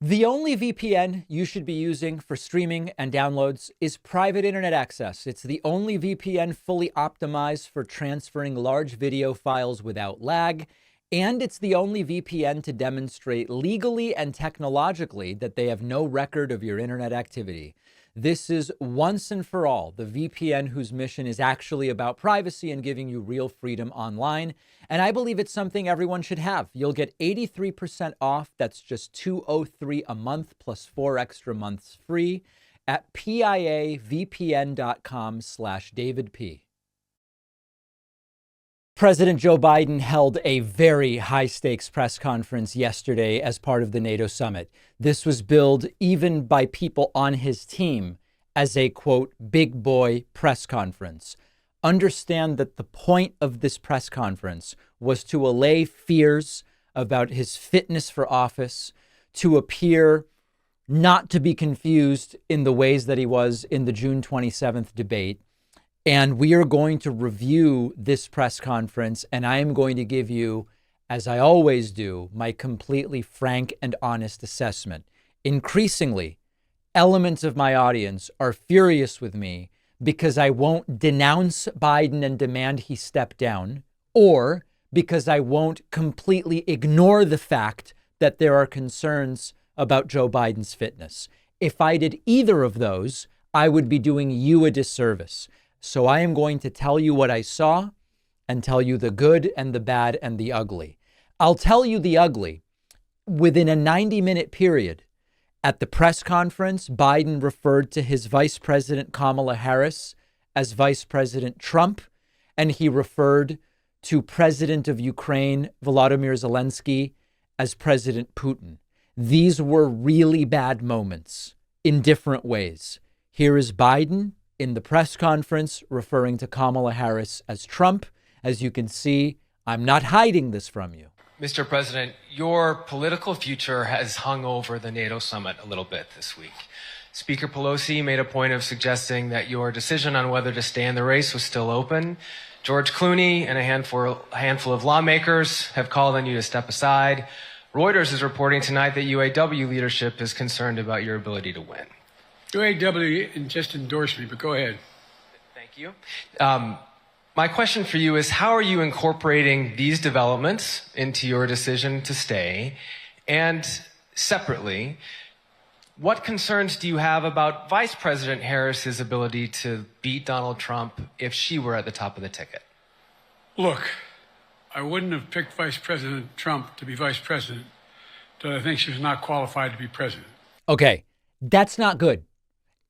The only VPN you should be using for streaming and downloads is private internet access. It's the only VPN fully optimized for transferring large video files without lag. And it's the only VPN to demonstrate legally and technologically that they have no record of your internet activity. This is once and for all the VPN whose mission is actually about privacy and giving you real freedom online. And I believe it's something everyone should have. You'll get 83% off. That's just $203 a month plus 4 extra months free at piavpn.com/DavidP. President Joe Biden held a very high-stakes press conference yesterday as part of the NATO summit. This was billed even by people on his team as a, quote, big boy press conference. Understand that the point of this press conference was to allay fears about his fitness for office, to appear not to be confused in the ways that he was in the June 27th debate. And we are going to review this press conference, and I am going to give you, as I always do, my completely frank and honest assessment. Increasingly, elements of my audience are furious with me because I won't denounce Biden and demand he step down, or because I won't completely ignore the fact that there are concerns about Joe Biden's fitness. If I did either of those, I would be doing you a disservice. So I am going to tell you what I saw and tell you the good and the bad and the ugly. I'll tell you the ugly. Within a 90-minute period at the press conference, Biden referred to his Vice President Kamala Harris as Vice President Trump, and he referred to President of Ukraine Volodymyr Zelenskyy as President Putin. These were really bad moments in different ways. Here is Biden in the press conference referring to Kamala Harris as Trump. As you can see, I'm not hiding this from you. Mr. President, your political future has hung over the NATO summit a little bit this week. Speaker Pelosi made a point of suggesting that your decision on whether to stay in the race was still open. George Clooney and a handful of lawmakers have called on you to step aside. Reuters is reporting tonight that UAW leadership is concerned about your ability to win. UAW just endorsed me, but go ahead. Thank you. My question for you is, how are you incorporating these developments into your decision to stay? And separately, what concerns do you have about Vice President Harris's ability to beat Donald Trump if she were at the top of the ticket? Look, I wouldn't have picked Vice President Trump to be vice president, but I think she was not qualified to be president. Okay, that's not good.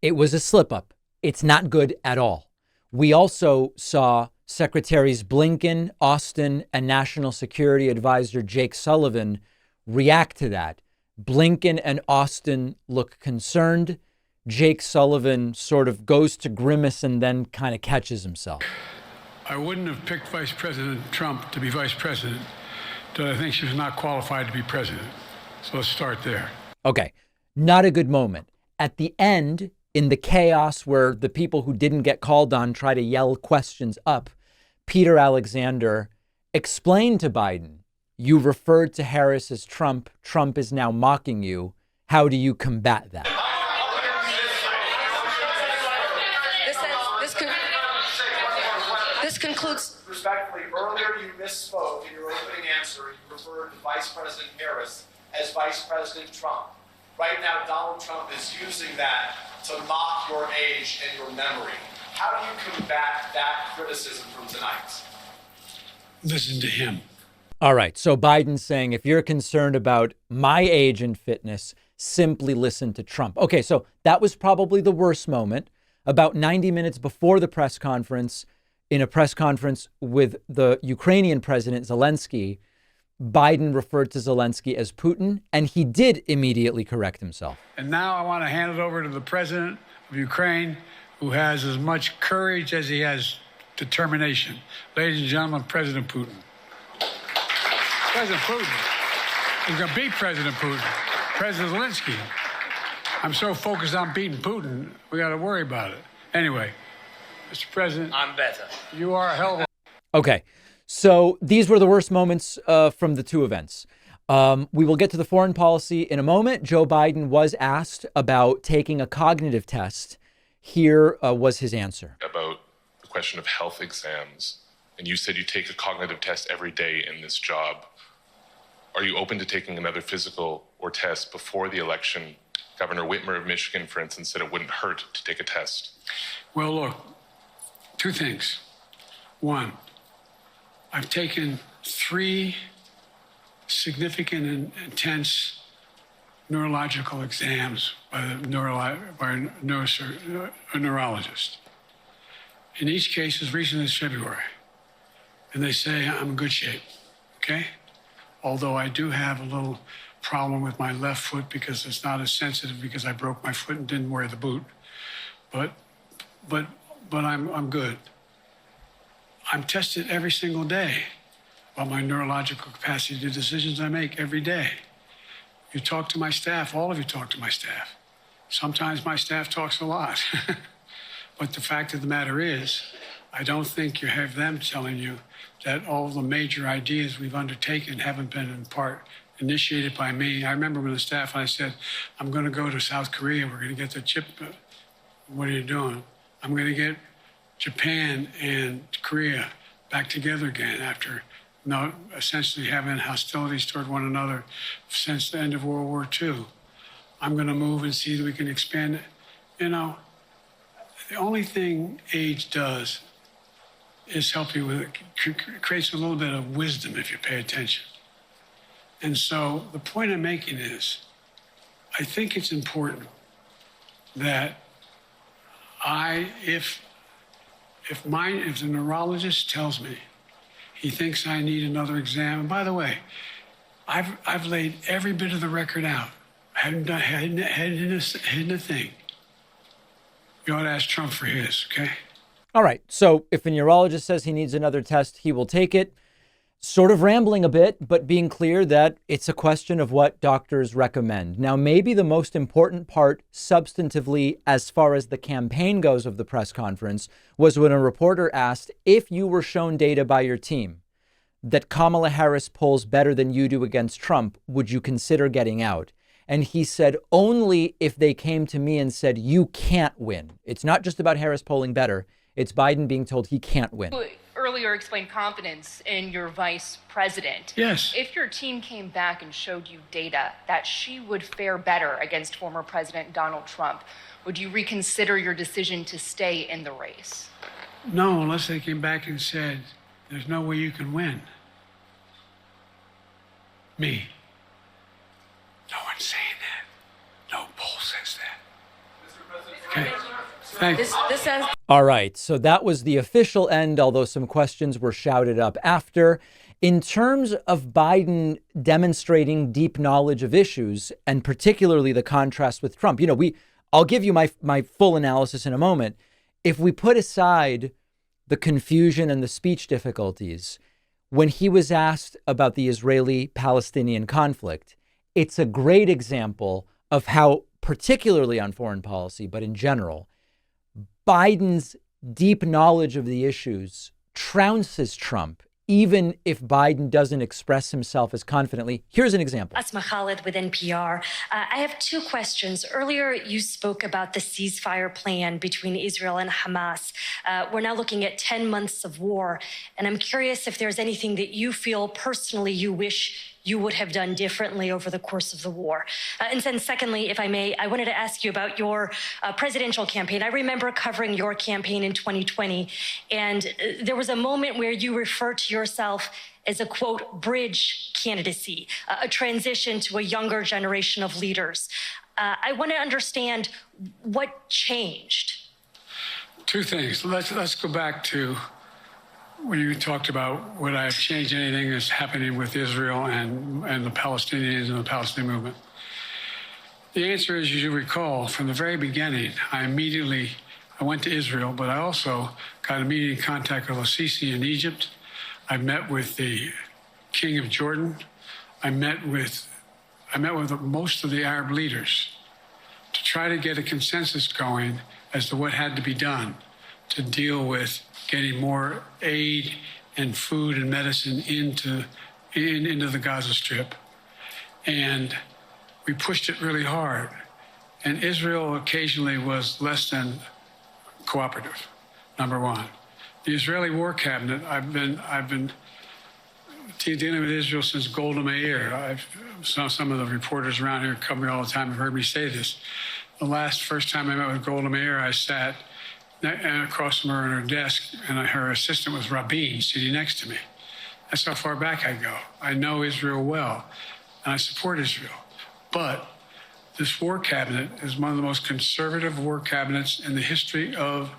It was a slip up. It's not good at all. We also saw Secretaries Blinken, Austin, and National Security Advisor Jake Sullivan react to that. Blinken and Austin look concerned. Jake Sullivan sort of goes to grimace and then kind of catches himself. I wouldn't have picked Vice President Trump to be vice president, but I think she was not qualified to be president. So let's start there. Okay, not a good moment. At the end, in the chaos where the people who didn't get called on try to yell questions up, Peter Alexander explained to Biden, you referred to Harris as Trump. Trump is now mocking you. How do you combat that? This concludes. Respectfully, earlier you misspoke in your opening answer. You referred to Vice President Harris as Vice President Trump. Right now, Donald Trump is using that to mock your age and your memory. How do you combat that criticism from tonight? Listen to him. All right. So Biden's saying, if you're concerned about my age and fitness, simply listen to Trump. Okay. So that was probably the worst moment. About 90 minutes before the press conference, in a press conference with the Ukrainian president, Zelenskyy, Biden referred to Zelenskyy as Putin, and he did immediately correct himself. And now I want to hand it over to the president of Ukraine, who has as much courage as he has determination. Ladies and gentlemen, President Putin. President Putin. He's going to beat President Putin. President Zelenskyy. I'm so focused on beating Putin, we got to worry about it. Anyway, Mr. President. I'm better. You are a hell of a... Okay. So these were the worst moments from the two events. We will get to the foreign policy in a moment. Joe Biden was asked about taking a cognitive test. Here was his answer. About the question of health exams, and you said you take a cognitive test every day in this job. Are you open to taking another physical or test before the election? Governor Whitmer of Michigan, for instance, said it wouldn't hurt to take a test. Well, look, two things. One, I've taken 3 significant and intense neurological exams by a neurologist. In each case, as recently as February. And they say I'm in good shape, okay? Although I do have a little problem with my left foot because it's not as sensitive because I broke my foot and didn't wear the boot. But I'm good. I'm tested every single day about my neurological capacity, the decisions I make every day. You talk to my staff, all of you talk to my staff. Sometimes my staff talks a lot. But the fact of the matter is, I don't think you have them telling you that all the major ideas we've undertaken haven't been in part initiated by me. I remember when the staff, I said, I'm going to go to South Korea. We're going to get the chip. What are you doing? I'm going to get Japan and Korea back together again after essentially having hostilities toward one another since the end of World War II. I'm going to move and see that we can expand it. You know, the only thing age does is help you with it, creates a little bit of wisdom if you pay attention. And so the point I'm making is, I think it's important that if the neurologist tells me he thinks I need another exam, and by the way, I've laid every bit of the record out. I hadn't hidden a thing. You ought to ask Trump for his, okay? All right. So if a neurologist says he needs another test, he will take it. Sort of rambling a bit, but being clear that it's a question of what doctors recommend. Now, maybe the most important part substantively as far as the campaign goes of the press conference was when a reporter asked if you were shown data by your team that Kamala Harris polls better than you do against Trump, would you consider getting out? And he said, only if they came to me and said, you can't win. It's not just about Harris polling better. It's Biden being told he can't win. Earlier explained confidence in your vice president. Yes. If your team came back and showed you data that she would fare better against former President Donald Trump, would you reconsider your decision to stay in the race? No, unless they came back and said, there's no way you can win. Me. No one's saying that. No poll says that. Okay. Thanks. This ends. All right. So that was the official end, although some questions were shouted up after. In terms of Biden demonstrating deep knowledge of issues, and particularly the contrast with Trump, I'll give you my full analysis in a moment. If we put aside the confusion and the speech difficulties, when he was asked about the Israeli-Palestinian conflict, it's a great example of how, particularly on foreign policy, but in general, Biden's deep knowledge of the issues trounces Trump, even if Biden doesn't express himself as confidently. Here's an example. Asma Khalid with NPR. I have 2 questions. Earlier, you spoke about the ceasefire plan between Israel and Hamas. We're now looking at 10 months of war, and I'm curious if there's anything that you feel personally you wish you would have done differently over the course of the war. And then secondly, if I may, I wanted to ask you about your presidential campaign. I remember covering your campaign in 2020, and there was a moment where you referred to yourself as a, quote, bridge candidacy, a transition to a younger generation of leaders. I want to understand what changed. 2 things. Let's go back to when you talked about would I have changed anything that's happening with Israel and the Palestinians and the Palestinian movement. The answer is, as you recall, from the very beginning, I went to Israel, but I also got immediate contact with al-Sisi in Egypt. I met with the King of Jordan. I met with most of the Arab leaders to try to get a consensus going as to what had to be done to deal with getting more aid and food and medicine into the Gaza Strip. And we pushed it really hard. And Israel occasionally was less than cooperative, number one. The Israeli War Cabinet, I've been dealing with Israel since Golda Meir. Some of the reporters around here come here all the time have heard me say this. The first time I met with Golda Meir, I sat across from her on her desk, and her assistant was Rabin sitting next to me. That's how far back I go. I know Israel well, and I support Israel. But this war cabinet is one of the most conservative war cabinets in the history of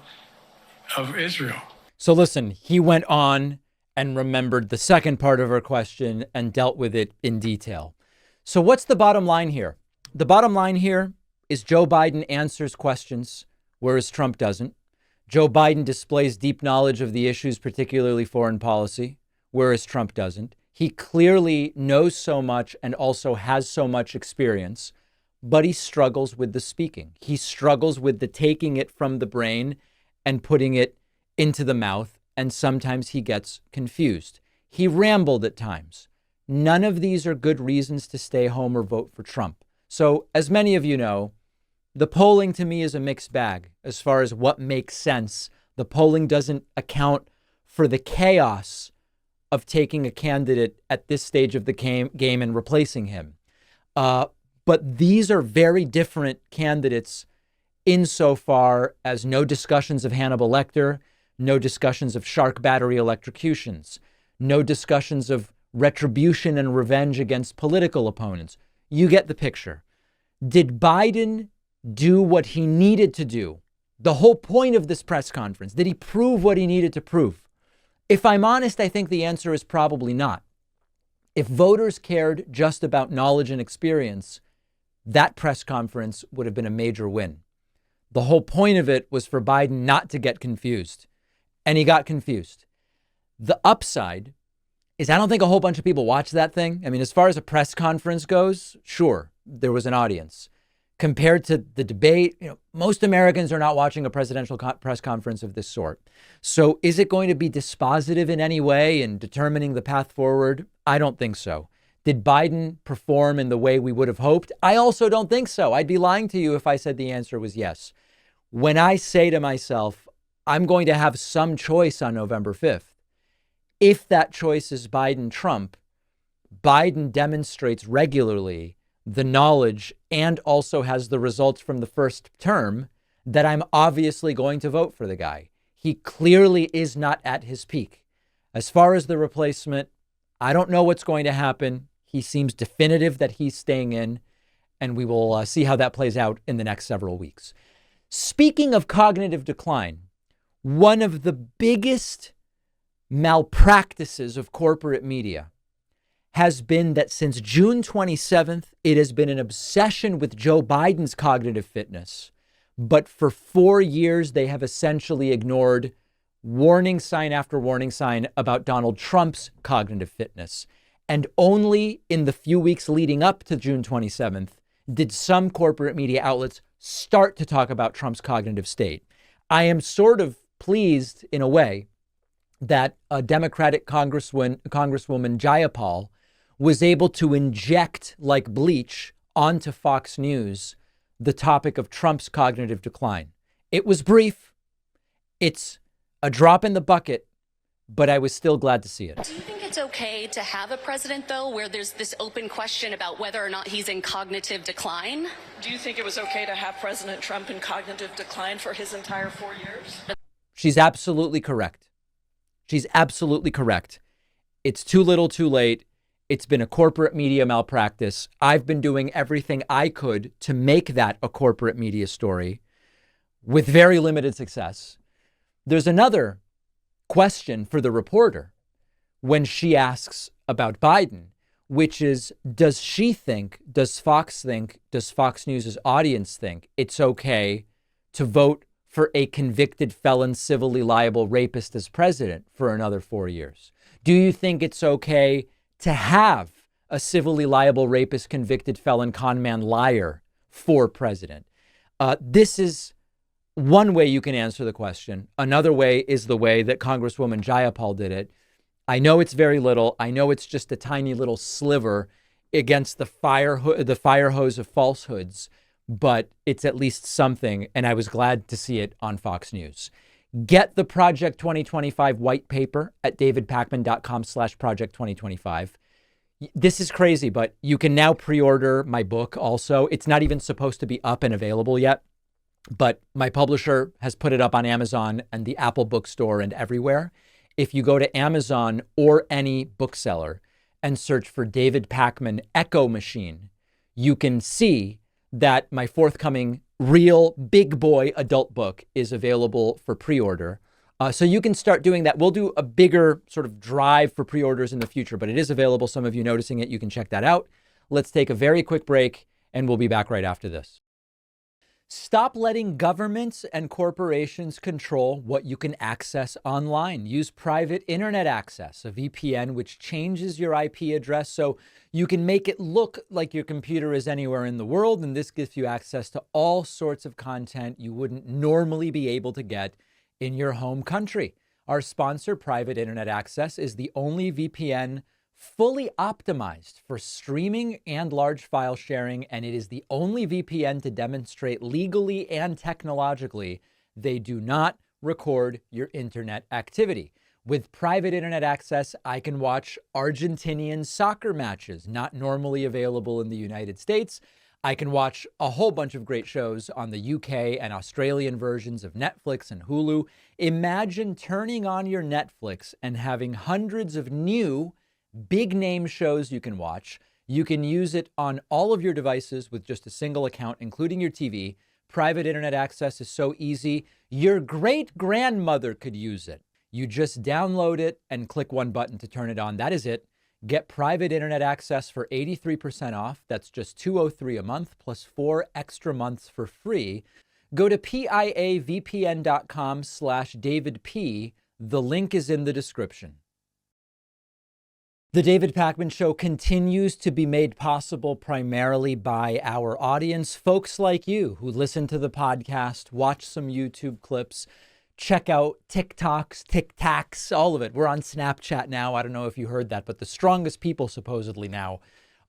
Israel. So listen, he went on and remembered the second part of her question and dealt with it in detail. So what's the bottom line here? The bottom line here is Joe Biden answers questions, whereas Trump doesn't. Joe Biden displays deep knowledge of the issues, particularly foreign policy, whereas Trump doesn't. He clearly knows so much and also has so much experience, but he struggles with the speaking. He struggles with the taking it from the brain and putting it into the mouth, and sometimes he gets confused. He rambled at times. None of these are good reasons to stay home or vote for Trump. So, as many of you know, the polling to me is a mixed bag as far as what makes sense. The polling doesn't account for the chaos of taking a candidate at this stage of the game and replacing him. But these are very different candidates insofar as no discussions of Hannibal Lecter, no discussions of shark battery electrocutions, no discussions of retribution and revenge against political opponents. You get the picture. Did Biden do what he needed to do? The whole point of this press conference, did he prove what he needed to prove? If I'm honest, I think the answer is probably not. If voters cared just about knowledge and experience, that press conference would have been a major win. The whole point of it was for Biden not to get confused, and he got confused. The upside is I don't think a whole bunch of people watched that thing. I mean, as far as a press conference goes, sure, there was an audience. Compared to the debate, most Americans are not watching a presidential press conference of this sort. So is it going to be dispositive in any way in determining the path forward? I don't think so. Did Biden perform in the way we would have hoped? I also don't think so. I'd be lying to you if I said the answer was yes. When I say to myself, I'm going to have some choice on November 5th, if that choice is Biden-Trump, Biden demonstrates regularly the knowledge and also has the results from the first term that I'm obviously going to vote for the guy. He clearly is not at his peak. As far as the replacement, I don't know what's going to happen. He seems definitive that he's staying in, and we will see how that plays out in the next several weeks. Speaking of cognitive decline, one of the biggest malpractices of corporate media has been that since June 27th, it has been an obsession with Joe Biden's cognitive fitness. But for 4 years, they have essentially ignored warning sign after warning sign about Donald Trump's cognitive fitness. And only in the few weeks leading up to June 27th did some corporate media outlets start to talk about Trump's cognitive state. I am sort of pleased in a way that a Democratic Congresswoman Jayapal was able to inject like bleach onto Fox News the topic of Trump's cognitive decline. It was brief. It's a drop in the bucket, but I was still glad to see it. Do you think it's okay to have a president, though, where there's this open question about whether or not he's in cognitive decline? Do you think it was okay to have President Trump in cognitive decline for his entire 4 years? She's absolutely correct. She's absolutely correct. It's too little, too late. It's been a corporate media malpractice. I've been doing everything I could to make that a corporate media story with very limited success. There's another question for the reporter when she asks about Biden, which is, does she think, does Fox News' audience think it's okay to vote for a convicted felon, civilly liable rapist as president for another 4 years? Do you think it's okay to have a civilly liable rapist, convicted felon, con man, liar for president? This is one way you can answer the question. Another way is the way that Congresswoman Jayapal did it. I know it's very little. I know it's just a tiny little sliver against the fire hose of falsehoods, but it's at least something. And I was glad to see it on Fox News. Get the Project 2025 white paper at davidpakman.com/Project 2025. This is crazy, but you can now pre-order my book also. It's not even supposed to be up and available yet, but my publisher has put it up on Amazon and the Apple bookstore and everywhere. If you go to Amazon or any bookseller and search for David Pakman Echo Machine, you can see that my forthcoming real big boy adult book is available for pre-order. So you can start doing that. We'll do a bigger sort of drive for pre-orders in the future, but it is available. Some of you noticing it, you can check that out. Let's take a very quick break and we'll be back right after this. Stop letting governments and corporations control what you can access online. Use private internet access, a VPN, which changes your IP address so you can make it look like your computer is anywhere in the world. And this gives you access to all sorts of content you wouldn't normally be able to get in your home country. Our sponsor, Private Internet Access, is the only VPN fully optimized for streaming and large file sharing, and it is the only VPN to demonstrate legally and technologically they do not record your internet activity. With Private Internet Access, I can watch Argentinian soccer matches not normally available in the United States. I can watch a whole bunch of great shows on the UK and Australian versions of Netflix and Hulu. Imagine turning on your Netflix and having hundreds of new big name shows you can watch. You can use it on all of your devices with just a single account, including your TV. Private internet access is so easy. Your great grandmother could use it. You just download it and click one button to turn it on. That is it. Get private internet access for 83% off. That's just $203 a month plus 4 extra months for free. Go to piavpn.com/DavidP. The link is in the description. The David Pakman Show continues to be made possible primarily by our audience, folks like you who listen to the podcast, watch some YouTube clips, check out TikToks, TikToks, all of it. We're on Snapchat now. I don't know if you heard that, but the strongest people supposedly now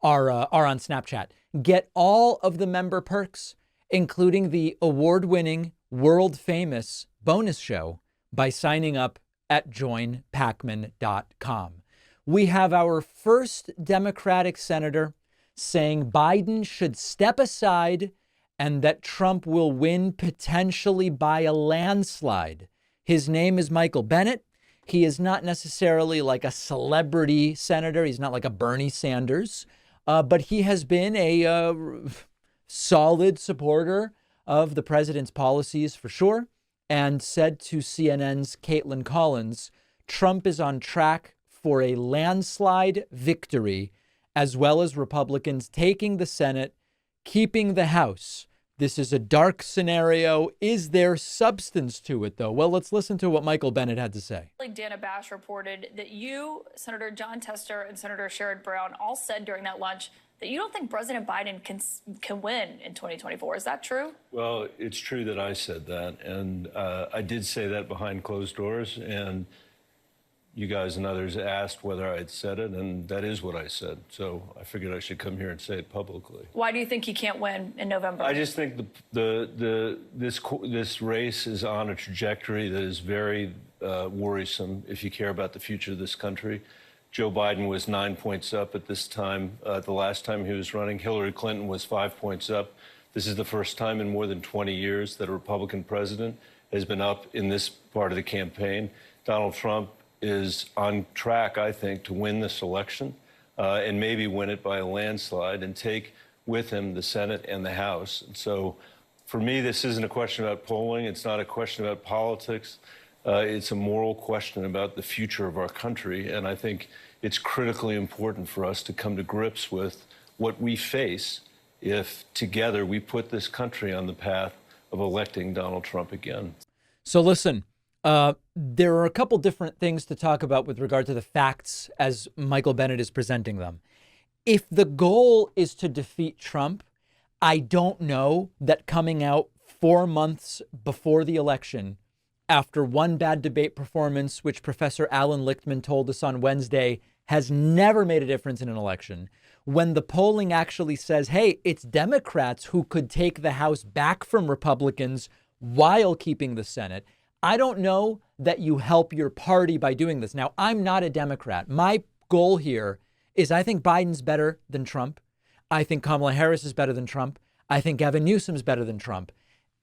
are on Snapchat. Get all of the member perks, including the award-winning, world-famous bonus show by signing up at joinpakman.com. We have our first Democratic senator saying Biden should step aside and that Trump will win potentially by a landslide. His name is Michael Bennet. He is not necessarily like a celebrity senator. He's not like a Bernie Sanders, but he has been a solid supporter of the president's policies for sure, and said to CNN's Caitlin Collins, Trump is on track for a landslide victory, as well as Republicans taking the Senate, keeping the House. This is a dark scenario. Is there substance to it, though? Well, let's listen to what Michael Bennet had to say. Dana Bash reported that you, Senator John Tester, and Senator Sherrod Brown all said during that lunch that you don't think President Biden can win in 2024. Is that true? Well, it's true that I said that, and I did say that behind closed doors, and you guys and others asked whether I had said it, and that is what I said. So I figured I should come here and say it publicly. Why do you think he can't win in November? I just think this race is on a trajectory that is very worrisome if you care about the future of this country. Joe Biden was 9 points up at this time. The last time he was running, Hillary Clinton was 5 points up. This is the first time in more than 20 years that a Republican president has been up in this part of the campaign. Donald Trump is on track, I think, to win this election and maybe win it by a landslide and take with him the Senate and the House. And so for me, this isn't a question about polling. It's not a question about politics. It's a moral question about the future of our country. And I think it's critically important for us to come to grips with what we face if together we put this country on the path of electing Donald Trump again. So listen, there are a couple different things to talk about with regard to the facts as Michael Bennet is presenting them. If the goal is to defeat Trump, I don't know that coming out 4 months before the election, after one bad debate performance, which Professor Alan Lichtman told us on Wednesday has never made a difference in an election. When the polling actually says, hey, it's Democrats who could take the House back from Republicans while keeping the Senate, I don't know that you help your party by doing this. Now, I'm not a Democrat. My goal here is I think Biden's better than Trump. I think Kamala Harris is better than Trump. I think Gavin Newsom's better than Trump.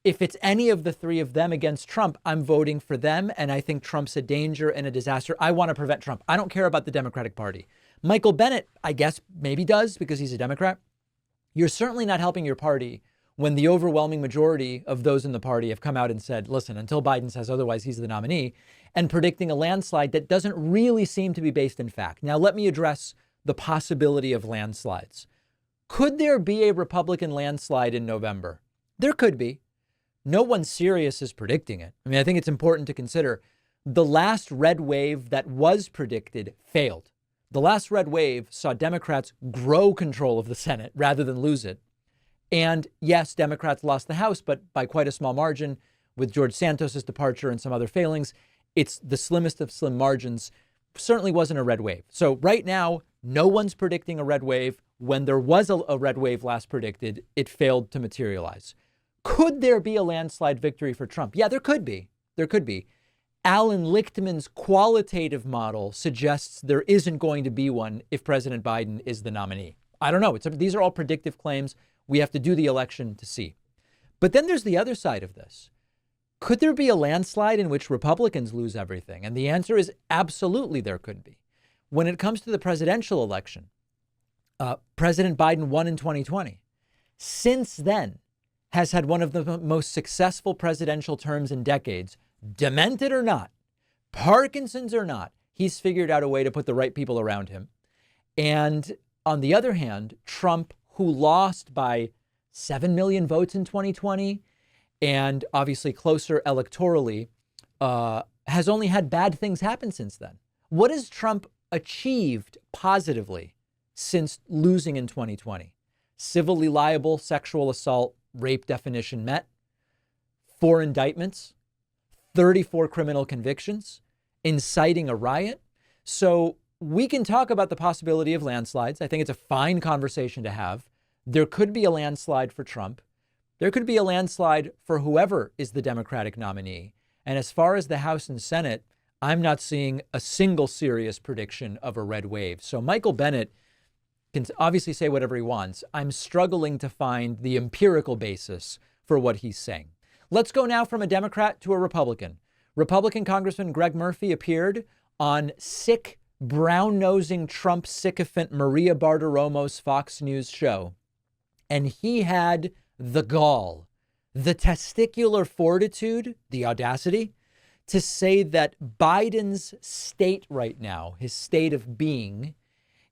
If it's any of the three of them against Trump, I'm voting for them. And I think Trump's a danger and a disaster. I want to prevent Trump. I don't care about the Democratic Party. Michael Bennet, I guess, maybe does because he's a Democrat. You're certainly not helping your party when the overwhelming majority of those in the party have come out and said, listen, until Biden says otherwise, he's the nominee, and predicting a landslide that doesn't really seem to be based in fact. Now, let me address the possibility of landslides. Could there be a Republican landslide in November? There could be. No one serious is predicting it. I mean, I think it's important to consider the last red wave that was predicted failed. The last red wave saw Democrats grow control of the Senate rather than lose it. And yes, Democrats lost the House, but by quite a small margin with George Santos's departure and some other failings. It's the slimmest of slim margins. Certainly wasn't a red wave. So right now, no one's predicting a red wave. When there was a red wave last predicted, it failed to materialize. Could there be a landslide victory for Trump? Yeah, there could be. There could be. Alan Lichtman's qualitative model suggests there isn't going to be one if President Biden is the nominee. I don't know. These are all predictive claims. We have to do the election to see. But then there's the other side of this. Could there be a landslide in which Republicans lose everything? And the answer is absolutely there could be. When it comes to the presidential election, President Biden won in 2020. Since then, has had one of the most successful presidential terms in decades. Demented or not, Parkinson's or not, he's figured out a way to put the right people around him. And on the other hand, Trump, who lost by 7 million votes in 2020 and obviously closer electorally, has only had bad things happen since then. What has Trump achieved positively since losing in 2020? Civilly liable sexual assault, rape definition met, 4 indictments, 34 criminal convictions, inciting a riot. So we can talk about the possibility of landslides. I think it's a fine conversation to have. There could be a landslide for Trump. There could be a landslide for whoever is the Democratic nominee. And as far as the House and Senate, I'm not seeing a single serious prediction of a red wave. So Michael Bennet can obviously say whatever he wants. I'm struggling to find the empirical basis for what he's saying. Let's go now from a Democrat to a Republican. Republican Congressman Greg Murphy appeared on sick, brown-nosing Trump sycophant Maria Bartiromo's Fox News show. And he had the gall, the testicular fortitude, the audacity, to say that Biden's state right now, his state of being,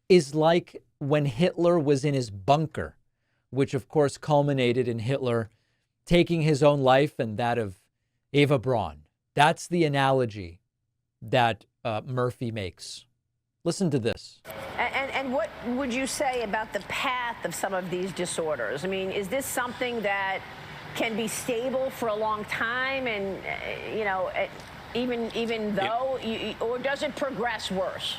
is like when Hitler was in his bunker, which of course culminated in Hitler taking his own life and that of Eva Braun. That's the analogy that Murphy makes. Listen to this. And what would you say about the path of some of these disorders? I mean, is this something that can be stable for a long time and, even though, or does it progress worse?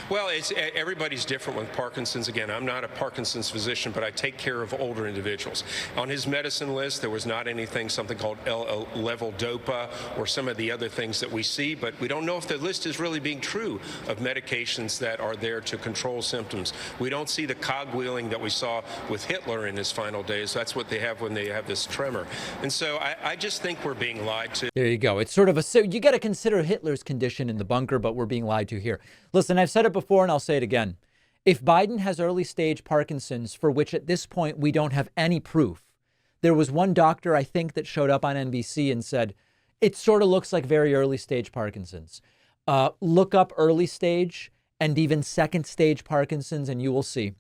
Well, everybody's different with Parkinson's. Again, I'm not a Parkinson's physician, but I take care of older individuals. On his medicine list, there was not anything, something called levodopa or some of the other things that we see, but we don't know if the list is really being true of medications that are there to control symptoms. We don't see the cogwheeling that we saw with Hitler in his final days. That's what they have when they have this tremor. And so I just think we're being lied to. There you go. It's sort of so you got to consider Hitler's condition in the bunker, but we're being lied to here. Listen, I've said it before and I'll say it again. If Biden has early stage Parkinson's, for which at this point we don't have any proof, there was one doctor, I think, that showed up on NBC and said, it sort of looks like very early stage Parkinson's. Look up early stage and even second stage Parkinson's, and you will see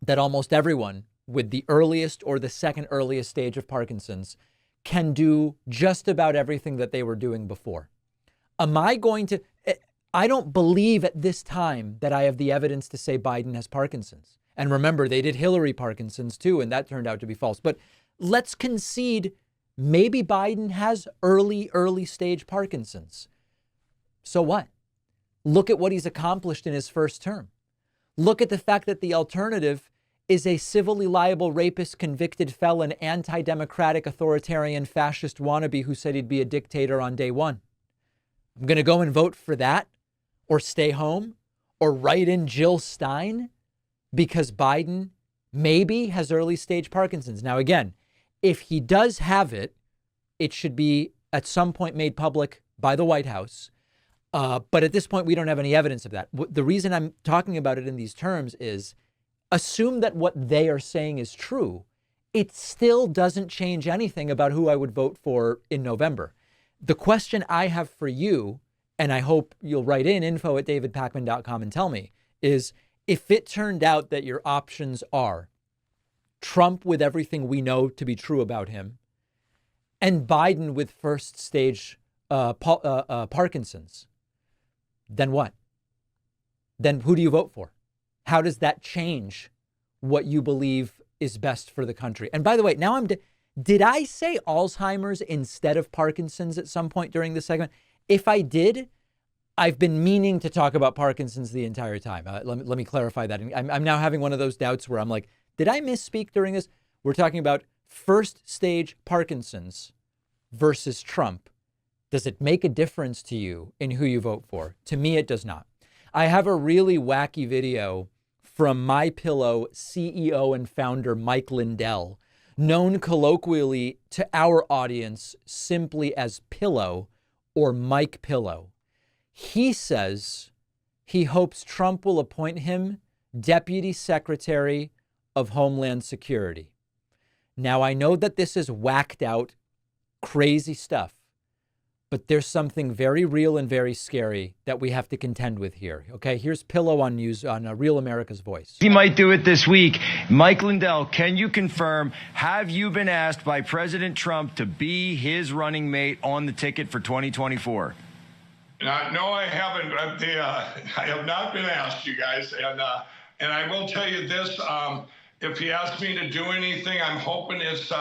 that almost everyone with the earliest or the second earliest stage of Parkinson's can do just about everything that they were doing before. Am I going to... I don't believe at this time that I have the evidence to say Biden has Parkinson's. And remember, they did Hillary Parkinson's too, and that turned out to be false. But let's concede maybe Biden has early stage Parkinson's. So what? Look at what he's accomplished in his first term. Look at the fact that the alternative is a civilly liable rapist, convicted felon, anti-democratic, authoritarian, fascist wannabe who said he'd be a dictator on day one. I'm going to go and vote for that, or stay home, or write in Jill Stein because Biden maybe has early stage Parkinson's. Now, again, if he does have it, it should be at some point made public by the White House. But at this point, we don't have any evidence of that. The reason I'm talking about it in these terms is assume that what they are saying is true. It still doesn't change anything about who I would vote for in November. The question I have for you, and I hope you'll write in info@davidpakman.com and tell me, is if it turned out that your options are Trump with everything we know to be true about him and Biden with first stage Parkinson's, then what? Then who do you vote for? How does that change what you believe is best for the country? And by the way, now did I say Alzheimer's instead of Parkinson's at some point during this segment? If I did, I've been meaning to talk about Parkinson's the entire time. Let me clarify that. I'm now having one of those doubts where I'm like, did I misspeak during this? We're talking about first stage Parkinson's versus Trump. Does it make a difference to you in who you vote for? To me, it does not. I have a really wacky video from MyPillow CEO and founder Mike Lindell, known colloquially to our audience simply as Pillow or Mike Pillow. He says he hopes Trump will appoint him Deputy Secretary of Homeland Security. Now, I know that this is whacked out, crazy stuff, but there's something very real and very scary that we have to contend with here. Okay, here's Pillow on news on Real America's Voice. He might do it this week. Mike Lindell, can you confirm, have you been asked by President Trump to be his running mate on the ticket for 2024? No, I haven't. I have not been asked, you guys. And I will tell you this. If he asks me to do anything, I'm hoping it's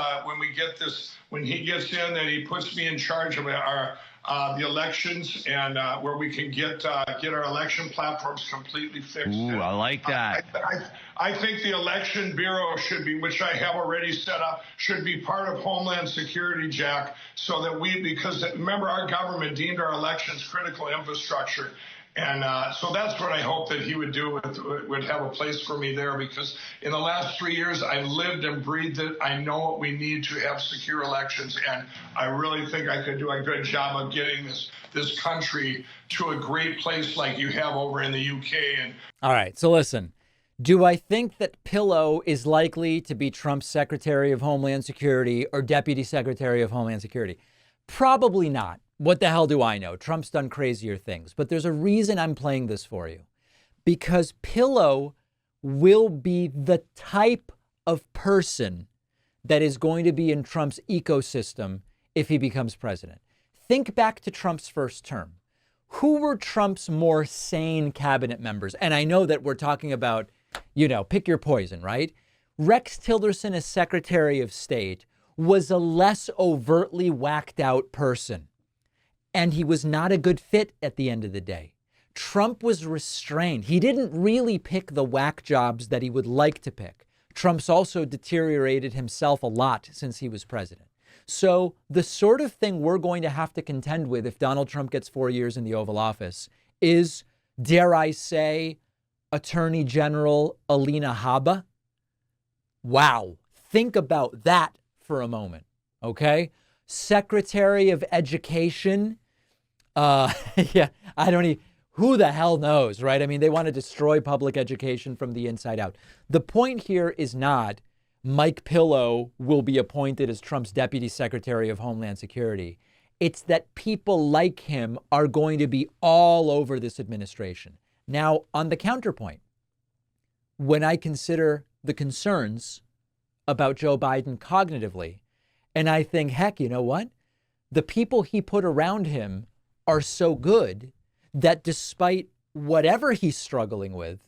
when he gets in, that he puts me in charge of the elections and where we can get our election platforms completely fixed. Ooh, I like that. I think the election bureau should be, which I have already set up, should be part of Homeland Security, Jack, so that because remember, our government deemed our elections critical infrastructure. And so that's what I hope that he would do, would have a place for me there, because in the last 3 years, I've lived and breathed it. I know what we need to have secure elections, and I really think I could do a good job of getting this country to a great place like you have over in the UK. All right, so listen, do I think that Pillow is likely to be Trump's Secretary of Homeland Security or Deputy Secretary of Homeland Security? Probably not. What the hell do I know? Trump's done crazier things. But there's a reason I'm playing this for you. Because Pillow will be the type of person that is going to be in Trump's ecosystem if he becomes president. Think back to Trump's first term. Who were Trump's more sane cabinet members? And I know that we're talking about, pick your poison, right? Rex Tillerson as Secretary of State was a less overtly whacked out person. And he was not a good fit at the end of the day. Trump was restrained. He didn't really pick the whack jobs that he would like to pick. Trump's also deteriorated himself a lot since he was president. So the sort of thing we're going to have to contend with if Donald Trump gets 4 years in the Oval Office is, dare I say, Attorney General Alina Habba. Wow. Think about that for a moment. Okay. Secretary of Education. Who the hell knows, right? I mean, they want to destroy public education from the inside out. The point here is not Mike Pillow will be appointed as Trump's Deputy Secretary of Homeland Security. It's that people like him are going to be all over this administration. Now, on the counterpoint, when I consider the concerns about Joe Biden cognitively, and I think, heck, you know what? The people he put around him are so good that despite whatever he's struggling with,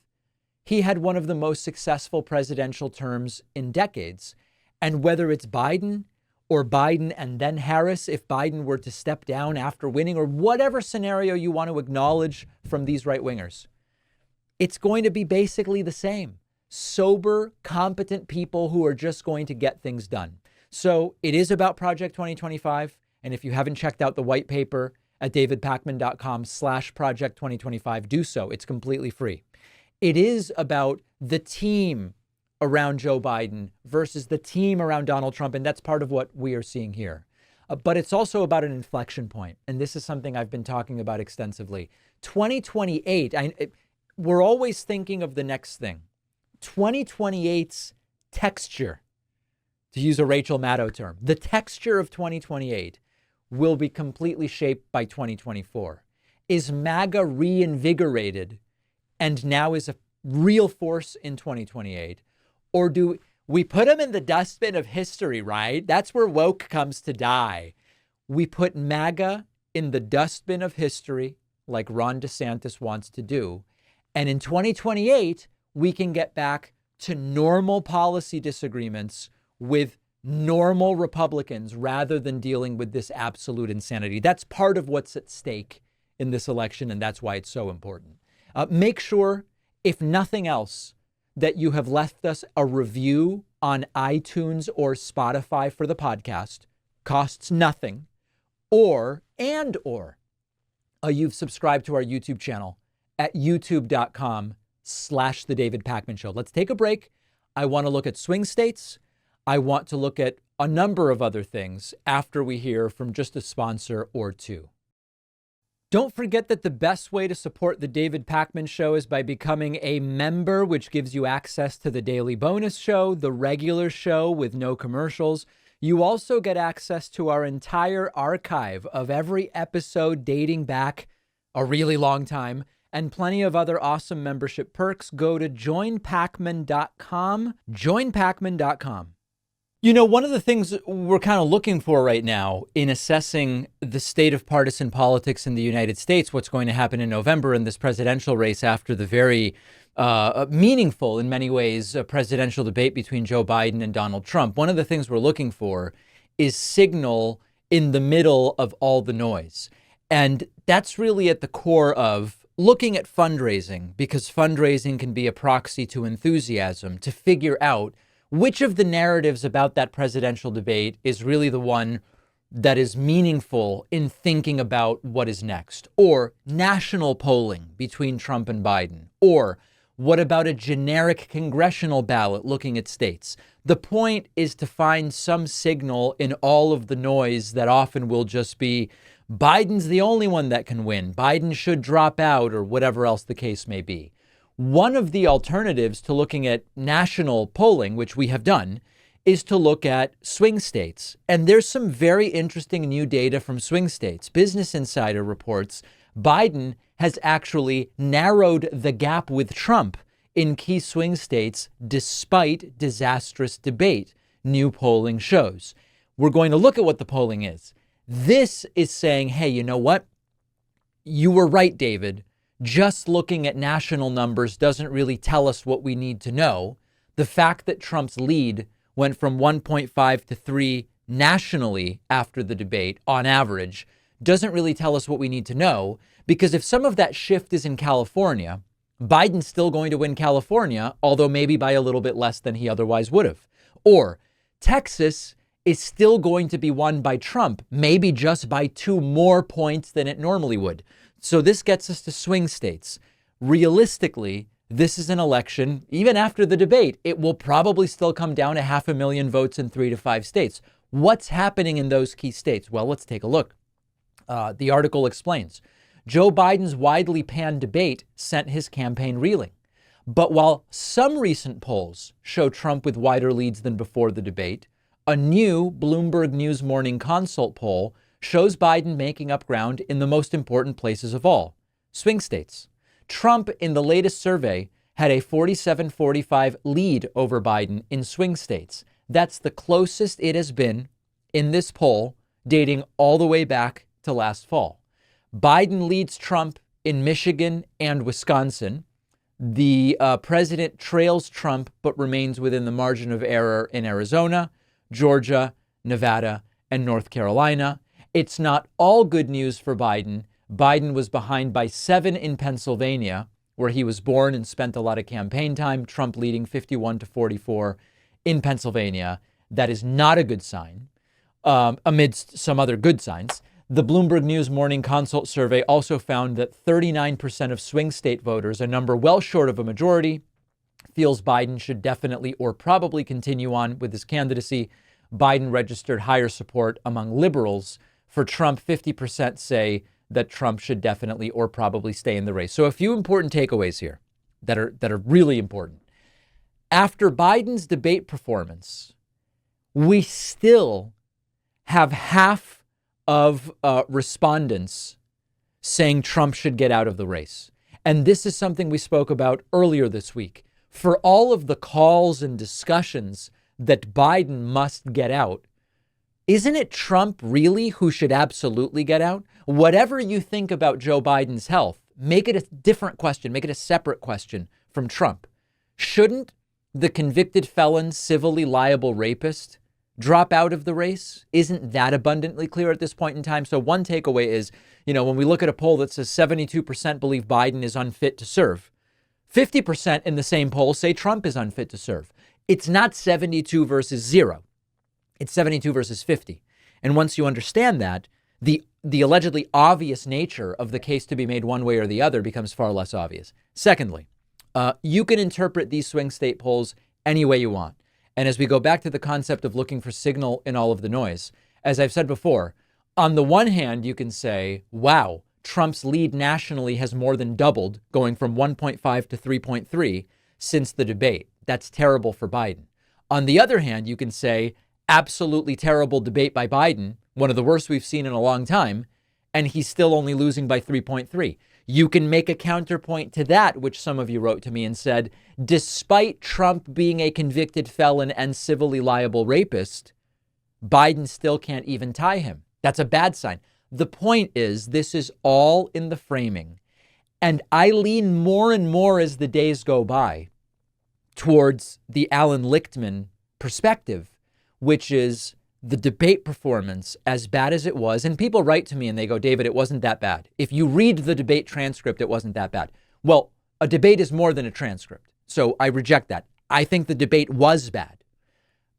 he had one of the most successful presidential terms in decades. And whether it's Biden or Biden and then Harris if Biden were to step down after winning, or whatever scenario you want to acknowledge from these right wingers, it's going to be basically the same. Sober, competent people who are just going to get things done. So it is about Project 2025. And if you haven't checked out the white paper at davidpakman.com/Project 2025, do so. It's completely free. It is about the team around Joe Biden versus the team around Donald Trump. And that's part of what we are seeing here. But it's also about an inflection point. And this is something I've been talking about extensively. 2028, we're always thinking of the next thing. 2028's texture, to use a Rachel Maddow term, the texture of 2028 will be completely shaped by 2024. Is MAGA reinvigorated and now is a real force in 2028? Or do we put them in the dustbin of history, right? That's where woke comes to die. We put MAGA in the dustbin of history, like Ron DeSantis wants to do. And in 2028, we can get back to normal policy disagreements with normal Republicans rather than dealing with this absolute insanity. That's part of what's at stake in this election, and that's why it's so important. Make sure, if nothing else, that you have left us a review on iTunes or Spotify for the podcast. Costs nothing. Or you've subscribed to our YouTube channel at youtube.com/The David Pakman Show. Let's take a break. I want to look at swing states. I want to look at a number of other things after we hear from just a sponsor or two. Don't forget that the best way to support The David Pakman Show is by becoming a member, which gives you access to the daily bonus show, the regular show with no commercials. You also get access to our entire archive of every episode dating back a really long time, and plenty of other awesome membership perks. Go to joinpakman.com, joinpakman.com. You know, one of the things we're kind of looking for right now in assessing the state of partisan politics in the United States, what's going to happen in November in this presidential race after the very meaningful, in many ways, presidential debate between Joe Biden and Donald Trump. One of the things we're looking for is signal in the middle of all the noise. And that's really at the core of looking at fundraising, because fundraising can be a proxy to enthusiasm, to figure out which of the narratives about that presidential debate is really the one that is meaningful in thinking about what is next. Or national polling between Trump and Biden. Or what about a generic congressional ballot looking at states? The point is to find some signal in all of the noise that often will just be Biden's the only one that can win. Biden should drop out, or whatever else the case may be. One of the alternatives to looking at national polling, which we have done, is to look at swing states. And there's some very interesting new data from swing states. Business Insider reports Biden has actually narrowed the gap with Trump in key swing states despite disastrous debate, new polling shows. We're going to look at what the polling is. This is saying, hey, you know what? You were right, David. Just looking at national numbers doesn't really tell us what we need to know. The fact that Trump's lead went from 1.5 to 3 nationally after the debate on average doesn't really tell us what we need to know, because if some of that shift is in California, Biden's still going to win California, although maybe by a little bit less than he otherwise would have. Or Texas is still going to be won by Trump, maybe just by 2 more points than it normally would. So this gets us to swing states. Realistically, this is an election, even after the debate, it will probably still come down to 500,000 votes in 3 to 5 states. What's happening in those key states? Well, let's take a look. The article explains. Joe Biden's widely panned debate sent his campaign reeling. But while some recent polls show Trump with wider leads than before the debate, a new Bloomberg News Morning Consult poll shows Biden making up ground in the most important places of all, swing states. Trump, in the latest survey, had a 47-45 lead over Biden in swing states. That's the closest it has been in this poll, dating all the way back to last fall. Biden leads Trump in Michigan and Wisconsin. The president trails Trump, but remains within the margin of error in Arizona, Georgia, Nevada, and North Carolina. It's not all good news for Biden. Biden was behind by 7 in Pennsylvania, where he was born and spent a lot of campaign time. Trump leading 51-44 in Pennsylvania. That is not a good sign, amidst some other good signs. The Bloomberg News Morning Consult survey also found that 39% of swing state voters, a number well short of a majority, feels Biden should definitely or probably continue on with his candidacy. Biden registered higher support among liberals. For Trump, 50% say that Trump should definitely or probably stay in the race. So a few important takeaways here that are really important. After Biden's debate performance, we still have half of respondents saying Trump should get out of the race. And this is something we spoke about earlier this week. For all of the calls and discussions that Biden must get out, isn't it Trump really who should absolutely get out? Whatever you think about Joe Biden's health, make it a different question, make it a separate question from Trump. Shouldn't the convicted felon, civilly liable rapist drop out of the race? Isn't that abundantly clear at this point in time? So one takeaway is, when we look at a poll that says 72% believe Biden is unfit to serve, 50% in the same poll say Trump is unfit to serve. It's not 72 versus 0. It's 72 versus 50. And once you understand that, the allegedly obvious nature of the case to be made one way or the other becomes far less obvious. Secondly, you can interpret these swing state polls any way you want. And as we go back to the concept of looking for signal in all of the noise, as I've said before, on the one hand, you can say, wow, Trump's lead nationally has more than doubled, going from 1.5 to 3.3 since the debate. That's terrible for Biden. On the other hand, you can say, absolutely terrible debate by Biden, one of the worst we've seen in a long time, and he's still only losing by 3.3. You can make a counterpoint to that, which some of you wrote to me and said, despite Trump being a convicted felon and civilly liable rapist, Biden still can't even tie him. That's a bad sign. The point is, this is all in the framing. And I lean more and more as the days go by towards the Alan Lichtman perspective, which is the debate performance, as bad as it was. And people write to me and they go, David, it wasn't that bad. If you read the debate transcript, it wasn't that bad. Well, a debate is more than a transcript. So I reject that. I think the debate was bad.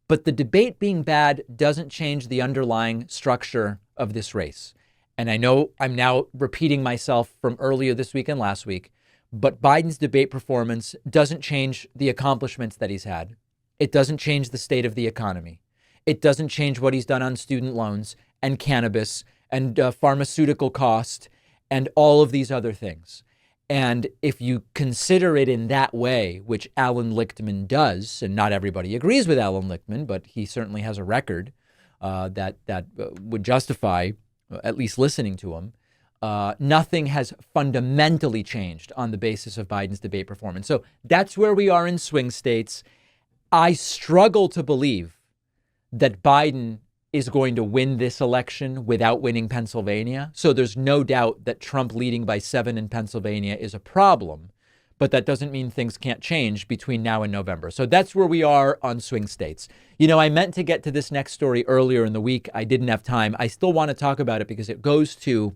But the debate being bad doesn't change the underlying structure of this race. And I know I'm now repeating myself from earlier this week and last week, but Biden's debate performance doesn't change the accomplishments that he's had. It doesn't change the state of the economy. It doesn't change what he's done on student loans and cannabis and pharmaceutical cost and all of these other things. And if you consider it in that way, which Alan Lichtman does, and not everybody agrees with Alan Lichtman, but he certainly has a record that would justify at least listening to him, nothing has fundamentally changed on the basis of Biden's debate performance. So that's where we are in swing states. I struggle to believe that Biden is going to win this election without winning Pennsylvania. So there's no doubt that Trump leading by 7 in Pennsylvania is a problem, but that doesn't mean things can't change between now and November. So that's where we are on swing states. I meant to get to this next story earlier in the week. I didn't have time. I still want to talk about it because it goes to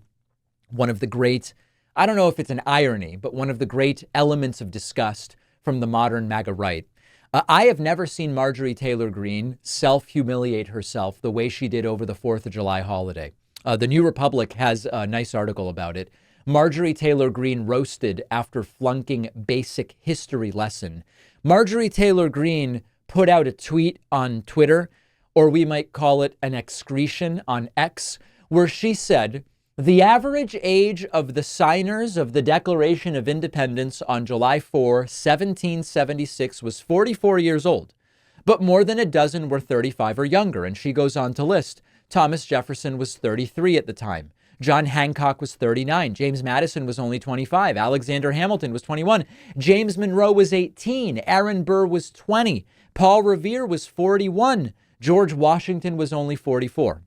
one of the great, I don't know if it's an irony, but one of the great elements of disgust from the modern MAGA right. I have never seen Marjorie Taylor Greene self-humiliate herself the way she did over the 4th of July holiday. The New Republic has a nice article about it. Marjorie Taylor Greene roasted after flunking basic history lesson. Marjorie Taylor Greene put out a tweet on Twitter, or we might call it an excretion on X, where she said, the average age of the signers of the Declaration of Independence on July 4, 1776 was 44 years old, but more than a dozen were 35 or younger. And she goes on to list, Thomas Jefferson was 33 at the time. John Hancock was 39. James Madison was only 25. Alexander Hamilton was 21. James Monroe was 18. Aaron Burr was 20. Paul Revere was 41. George Washington was only 44.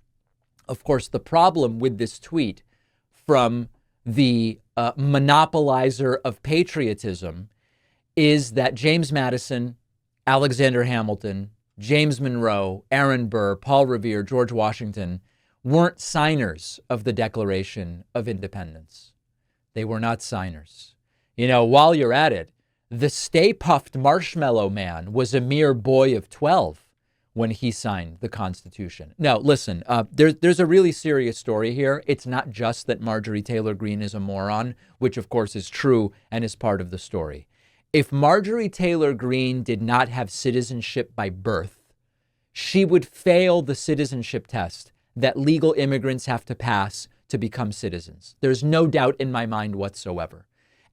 Of course, the problem with this tweet from the monopolizer of patriotism is that James Madison, Alexander Hamilton, James Monroe, Aaron Burr, Paul Revere, George Washington weren't signers of the Declaration of Independence. They were not signers. You know, while you're at it, the Stay Puft Marshmallow Man was a mere boy of 12 when he signed the Constitution. No, listen, there's a really serious story here. It's not just that Marjorie Taylor Greene is a moron, which of course is true and is part of the story. If Marjorie Taylor Greene did not have citizenship by birth, she would fail the citizenship test that legal immigrants have to pass to become citizens. There's no doubt in my mind whatsoever.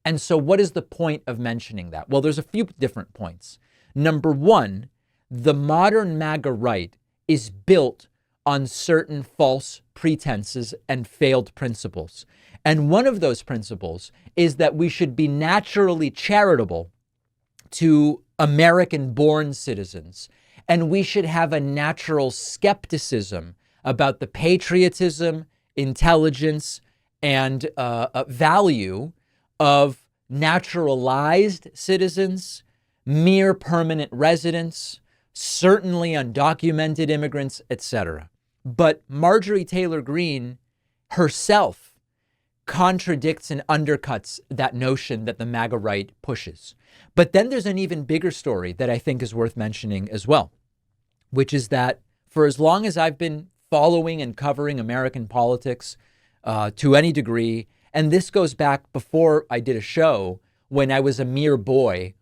And so what is the point of mentioning that? Well, there's a few different points. Number one, the modern MAGA right is built on certain false pretenses and failed principles. And one of those principles is that we should be naturally charitable to American-born citizens, and we should have a natural skepticism about the patriotism, intelligence, and value of naturalized citizens, mere permanent residents, certainly undocumented immigrants, etc. But Marjorie Taylor Greene herself contradicts and undercuts that notion that the MAGA right pushes. But then there's an even bigger story that I think is worth mentioning as well, which is that for as long as I've been following and covering American politics to any degree, and this goes back before I did a show when I was a mere boy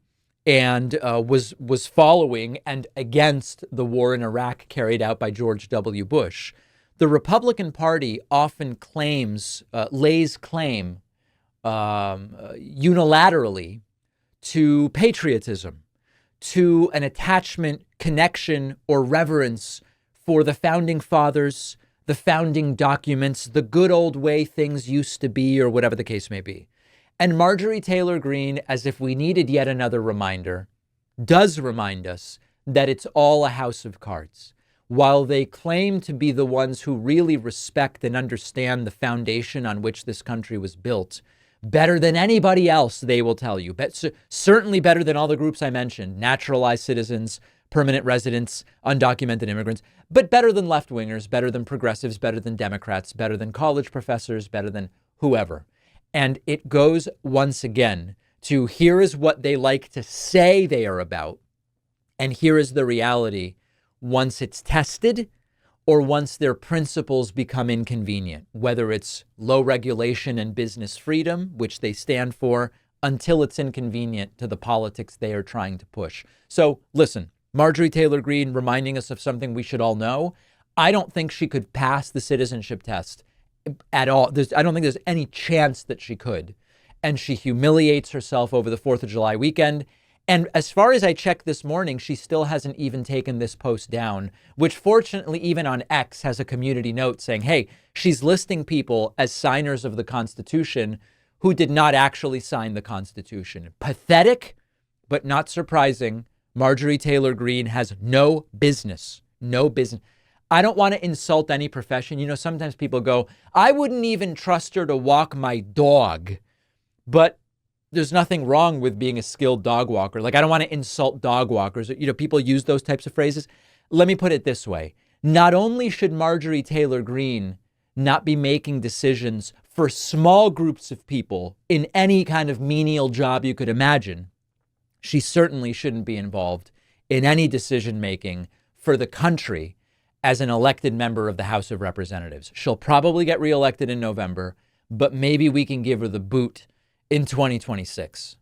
and was following and against the war in Iraq carried out by George W. Bush. The Republican Party often lays claim unilaterally to patriotism, to an attachment, connection, or reverence for the founding fathers, the founding documents, the good old way things used to be, or whatever the case may be. And Marjorie Taylor Greene, as if we needed yet another reminder, does remind us that it's all a house of cards. While they claim to be the ones who really respect and understand the foundation on which this country was built, better than anybody else, they will tell you, but certainly better than all the groups I mentioned, naturalized citizens, permanent residents, undocumented immigrants, but better than left-wingers, better than progressives, better than Democrats, better than college professors, better than whoever. And it goes once again to here is what they like to say they are about, and here is the reality once it's tested or once their principles become inconvenient, whether it's low regulation and business freedom, which they stand for, until it's inconvenient to the politics they are trying to push. So listen, Marjorie Taylor Greene reminding us of something we should all know. I don't think she could pass the citizenship test at all. I don't think there's any chance that she could. And she humiliates herself over the 4th of July weekend. And as far as I checked this morning, she still hasn't even taken this post down, which fortunately even on X has a community note saying, hey, she's listing people as signers of the Constitution who did not actually sign the Constitution. Pathetic, but not surprising. Marjorie Taylor Greene has no business. I don't want to insult any profession. You know, sometimes people go, I wouldn't even trust her to walk my dog. But there's nothing wrong with being a skilled dog walker. Like, I don't want to insult dog walkers. You know, people use those types of phrases. Let me put it this way. Not only should Marjorie Taylor Greene not be making decisions for small groups of people in any kind of menial job you could imagine, she certainly shouldn't be involved in any decision-making for the country as an elected member of the House of Representatives. She'll probably get reelected in November, but maybe we can give her the boot in 2026.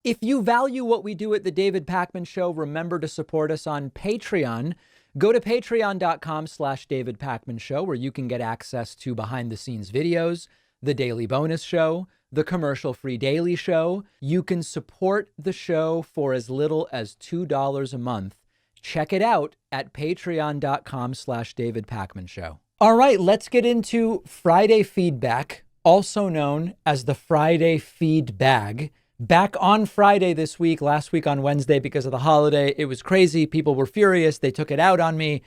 If you value what we do at The David Pakman Show, remember to support us on Patreon. Go to patreon.com/David Pakman Show, where you can get access to behind-the-scenes videos, the daily bonus show, the commercial-free daily show. You can support the show for as little as $2 a month. Check it out at patreon.com/David Pakman Show. All right, let's get into Friday feedback, also known as the Friday feed bag. Back on Friday this week, last week on Wednesday, because of the holiday, it was crazy. People were furious. They took it out on me.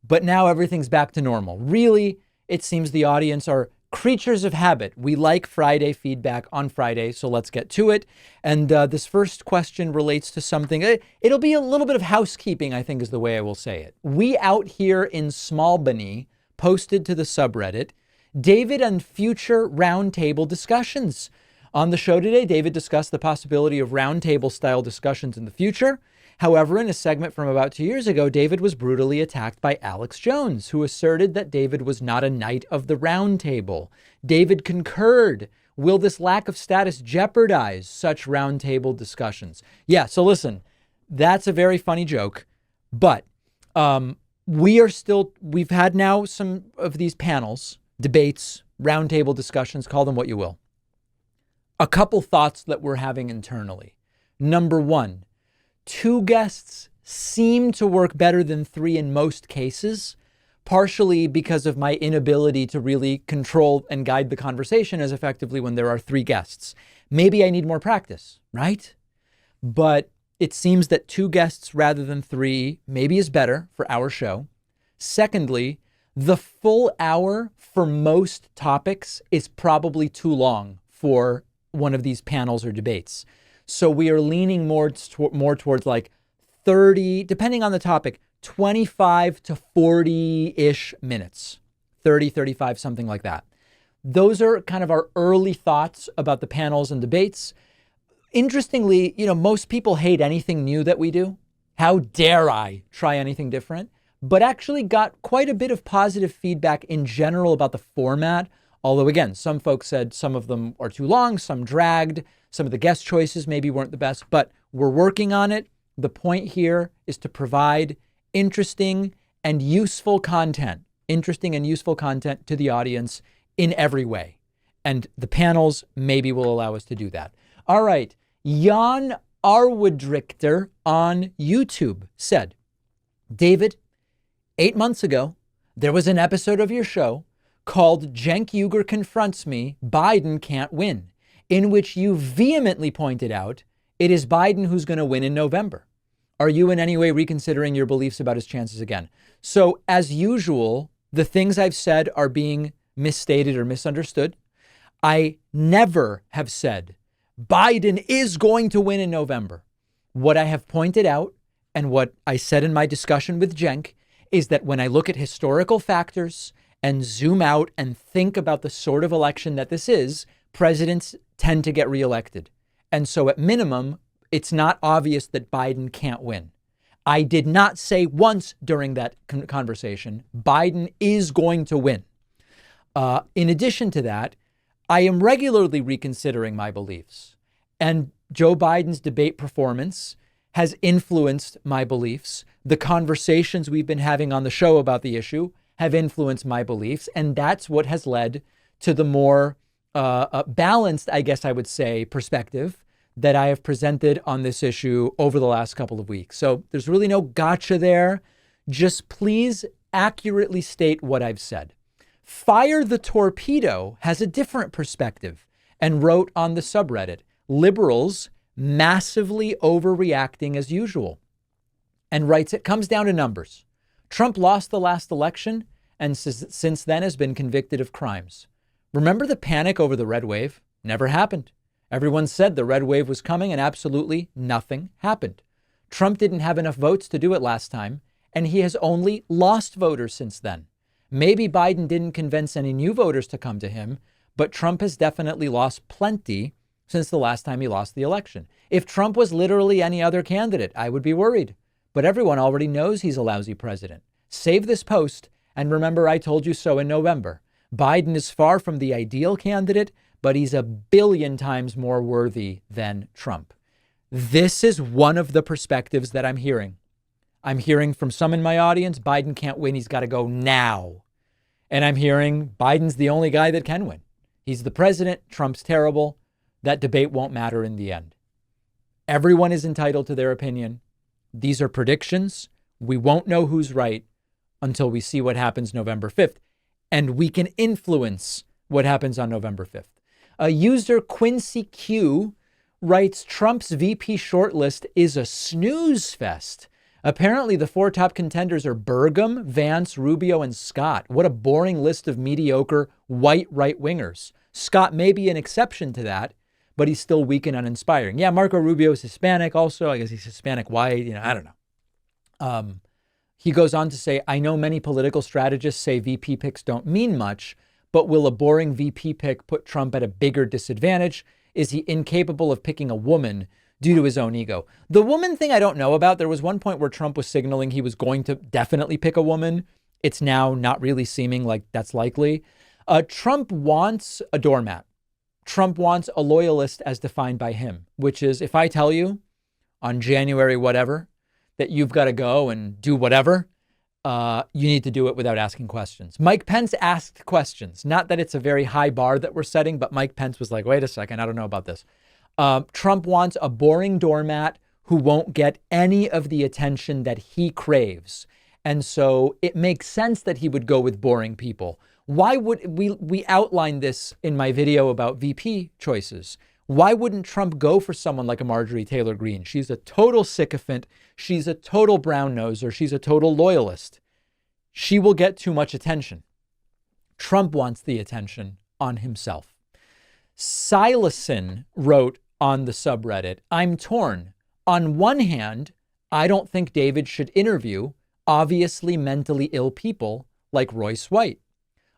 But now everything's back to normal. Really, it seems the audience are creatures of habit. We like Friday feedback on Friday, so let's get to it. And this first question relates to something. It'll be a little bit of housekeeping, I think is the way I will say it. We out here in Smallbany posted to the subreddit David and future roundtable discussions. On the show today, David discussed the possibility of roundtable style discussions in the future. However, in a segment from about 2 years ago, David was brutally attacked by Alex Jones, who asserted that David was not a knight of the round table. David concurred. Will this lack of status jeopardize such roundtable discussions? Yeah, so listen, that's a very funny joke, but we've had now some of these panels, debates, roundtable discussions, call them what you will. A couple thoughts that we're having internally. Number one, 2 guests seem to work better than 3 in most cases, partially because of my inability to really control and guide the conversation as effectively when there are 3 guests. Maybe I need more practice, right? But it seems that 2 guests rather than 3 maybe is better for our show. Secondly, the full hour for most topics is probably too long for one of these panels or debates. So we are leaning more towards like 30, depending on the topic, 25 to 40-ish minutes, 30, 35, something like that. Those are kind of our early thoughts about the panels and debates. Interestingly, most people hate anything new that we do. How dare I try anything different? But actually got quite a bit of positive feedback in general about the format. Although, again, some folks said some of them are too long, some dragged, some of the guest choices maybe weren't the best, but we're working on it. The point here is to provide interesting and useful content to the audience in every way. And the panels maybe will allow us to do that. All right. Jan Arwedrichter on YouTube said, David, 8 months ago, there was an episode of your show called Cenk Uygur Confronts Me, Biden Can't Win, in which you vehemently pointed out it is Biden who's going to win in November. Are you in any way reconsidering your beliefs about his chances again? So as usual, the things I've said are being misstated or misunderstood. I never have said Biden is going to win in November. What I have pointed out and what I said in my discussion with Cenk is that when I look at historical factors and zoom out and think about the sort of election that this is, presidents tend to get reelected. And so at minimum, it's not obvious that Biden can't win. I did not say once during that conversation, Biden is going to win. In addition to that, I am regularly reconsidering my beliefs. And Joe Biden's debate performance has influenced my beliefs. The conversations we've been having on the show about the issue have influenced my beliefs. And that's what has led to the more balanced, I guess I would say, perspective that I have presented on this issue over the last couple of weeks. So there's really no gotcha there. Just please accurately state what I've said. Fire the Torpedo has a different perspective and wrote on the subreddit, liberals massively overreacting as usual, and writes, it comes down to numbers. Trump lost the last election and since then has been convicted of crimes. Remember the panic over the red wave? Never happened. Everyone said the red wave was coming and absolutely nothing happened. Trump didn't have enough votes to do it last time, and he has only lost voters since then. Maybe Biden didn't convince any new voters to come to him, but Trump has definitely lost plenty since the last time he lost the election. If Trump was literally any other candidate, I would be worried. But everyone already knows he's a lousy president. Save this post, and remember I told you so in November. Biden is far from the ideal candidate, but he's a billion times more worthy than Trump. This is one of the perspectives that I'm hearing. I'm hearing from some in my audience, Biden can't win, he's got to go now. And I'm hearing Biden's the only guy that can win. He's the president, Trump's terrible. That debate won't matter in the end. Everyone is entitled to their opinion. These are predictions. We won't know who's right until we see what happens November 5th. And we can influence what happens on November 5th. A user Quincy Q writes, Trump's VP shortlist is a snooze fest. Apparently, the 4 top contenders are Burgum, Vance, Rubio, and Scott. What a boring list of mediocre white right-wingers. Scott may be an exception to that, but he's still weak and uninspiring. Yeah, Marco Rubio is Hispanic also. I guess he's Hispanic white. I don't know. He goes on to say, I know many political strategists say VP picks don't mean much, but will a boring VP pick put Trump at a bigger disadvantage? Is he incapable of picking a woman due to his own ego? The woman thing I don't know about. There was one point where Trump was signaling he was going to definitely pick a woman. It's now not really seeming like that's likely. Trump wants a doormat. Trump wants a loyalist as defined by him, which is if I tell you on January whatever that you've got to go and do whatever, you need to do it without asking questions. Mike Pence asked questions. Not that it's a very high bar that we're setting, but Mike Pence was like, wait a second, I don't know about this. Trump wants a boring doormat who won't get any of the attention that he craves. And so it makes sense that he would go with boring people. Why would we outlined this in my video about VP choices? Why wouldn't Trump go for someone like a Marjorie Taylor Greene? She's a total sycophant. She's a total brown noser. She's a total loyalist. She will get too much attention. Trump wants the attention on himself. Silason wrote on the subreddit, I'm torn. On one hand, I don't think David should interview obviously mentally ill people like Royce White.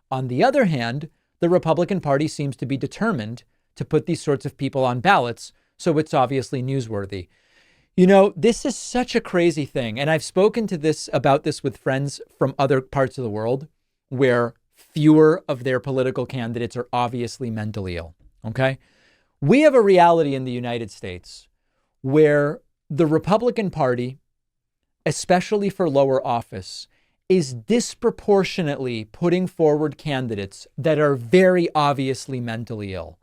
On the other hand, the Republican Party seems to be determined to put these sorts of people on ballots, so it's obviously newsworthy. This is such a crazy thing, and I've spoken about this with friends from other parts of the world where fewer of their political candidates are obviously mentally ill, okay? We have a reality in the United States where the Republican Party, especially for lower office, is disproportionately putting forward candidates that are very obviously mentally ill.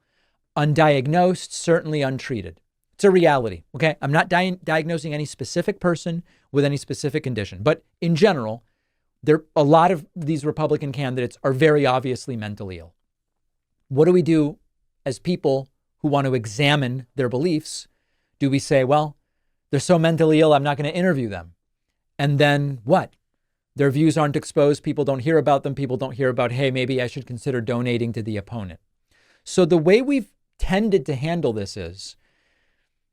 Undiagnosed, certainly untreated. It's a reality, okay? I'm not diagnosing any specific person with any specific condition, but in general, a lot of these Republican candidates are very obviously mentally ill. What do we do as people who want to examine their beliefs? Do we say, well, they're so mentally ill, I'm not going to interview them? And then what? Their views aren't exposed. People don't hear about them. People don't hear about, hey, maybe I should consider donating to the opponent. So the way we've tended to handle this is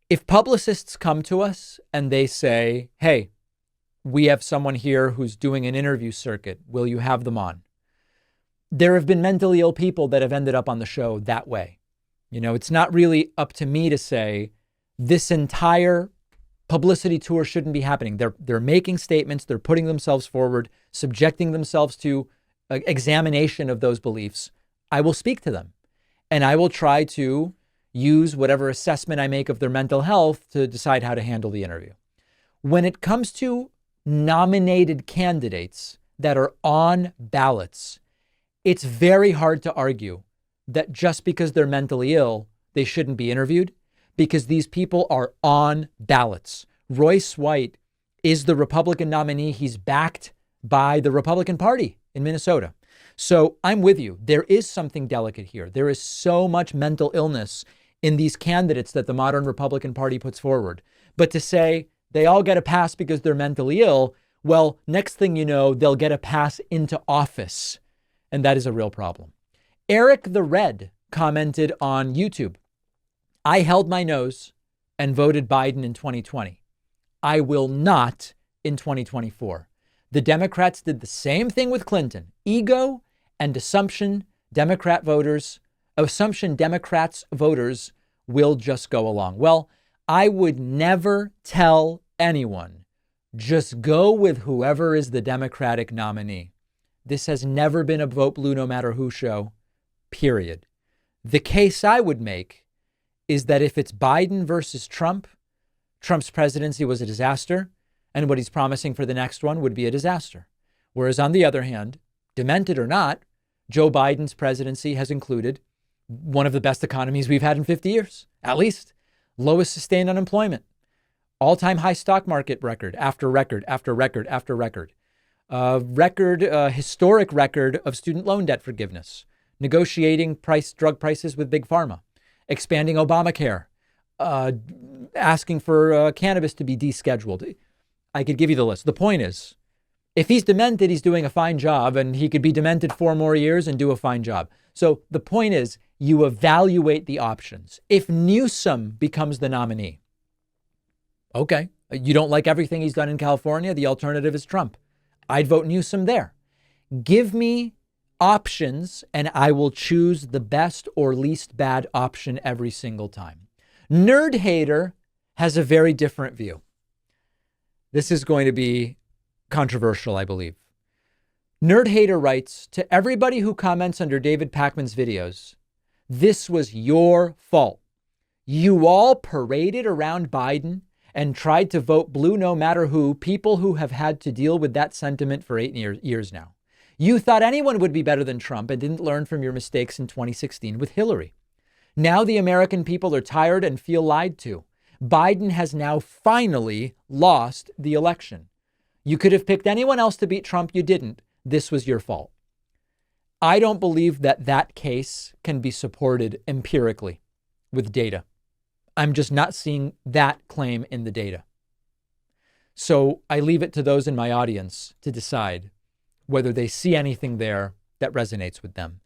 if publicists come to us and they say, hey, we have someone here who's doing an interview circuit. Will you have them on? There have been mentally ill people that have ended up on the show that way. It's not really up to me to say this entire publicity tour shouldn't be happening. They're making statements. They're putting themselves forward, subjecting themselves to examination of those beliefs. I will speak to them and I will try to use whatever assessment I make of their mental health to decide how to handle the interview. When it comes to nominated candidates that are on ballots, it's very hard to argue that just because they're mentally ill, they shouldn't be interviewed, because these people are on ballots. Royce White is the Republican nominee. He's backed by the Republican Party in Minnesota. So I'm with you. There is something delicate here. There is so much mental illness in these candidates that the modern Republican Party puts forward. But to say they all get a pass because they're mentally ill, well, next thing you know, they'll get a pass into office. And that is a real problem. Eric the Red commented on YouTube, I held my nose and voted Biden in 2020. I will not in 2024. The Democrats did the same thing with Clinton. Ego and assumption Democrats voters will just go along. Well, I would never tell anyone, just go with whoever is the Democratic nominee. This has never been a vote blue no matter who show, period. The case I would make is that if it's Biden versus Trump, Trump's presidency was a disaster, and what he's promising for the next one would be a disaster. Whereas on the other hand, demented or not, Joe Biden's presidency has included one of the best economies we've had in 50 years, at least. Lowest sustained unemployment, all-time high stock market record after record after record after record. Historic record of student loan debt forgiveness, negotiating drug prices with Big Pharma, expanding Obamacare, asking for cannabis to be descheduled. I could give you the list. The point is, if he's demented, he's doing a fine job, and he could be demented 4 more years and do a fine job. So the point is, you evaluate the options. If Newsom becomes the nominee, okay, you don't like everything he's done in California, the alternative is Trump. I'd vote Newsom there. Give me options, and I will choose the best or least bad option every single time. Nerd Hater has a very different view. This is going to be controversial, I believe. Nerd Hater writes, to everybody who comments under David Pakman's videos, this was your fault. You all paraded around Biden and tried to vote blue no matter who, people who have had to deal with that sentiment for 8 years now. You thought anyone would be better than Trump and didn't learn from your mistakes in 2016 with Hillary. Now the American people are tired and feel lied to. Biden has now finally lost the election. You could have picked anyone else to beat Trump. You didn't. This was your fault. I don't believe that that case can be supported empirically with data. I'm just not seeing that claim in the data. So I leave it to those in my audience to decide whether they see anything there that resonates with them.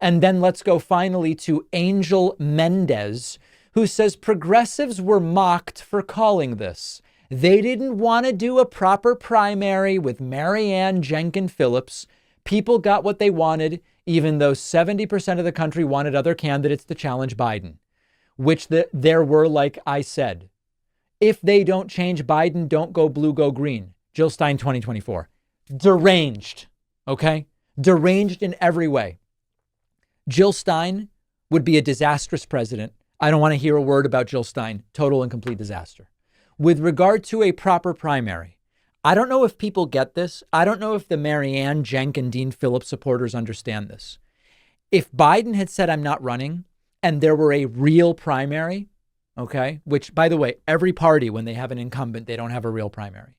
And then let's go finally to Angel Mendez, who says progressives were mocked for calling this. They didn't want to do a proper primary with Marianne Jenkins Phillips. People got what they wanted, even though 70% of the country wanted other candidates to challenge Biden, which there were, like I said. If they don't change Biden, don't go blue, go green. Jill Stein 2024. Deranged, okay? Deranged in every way. Jill Stein would be a disastrous president. I don't want to hear a word about Jill Stein. Total and complete disaster. With regard to a proper primary, I don't know if people get this. I don't know if the Marianne Jenkins Dean Phillips supporters understand this. If Biden had said, I'm not running, and there were a real primary, okay, which, by the way, every party, when they have an incumbent, they don't have a real primary.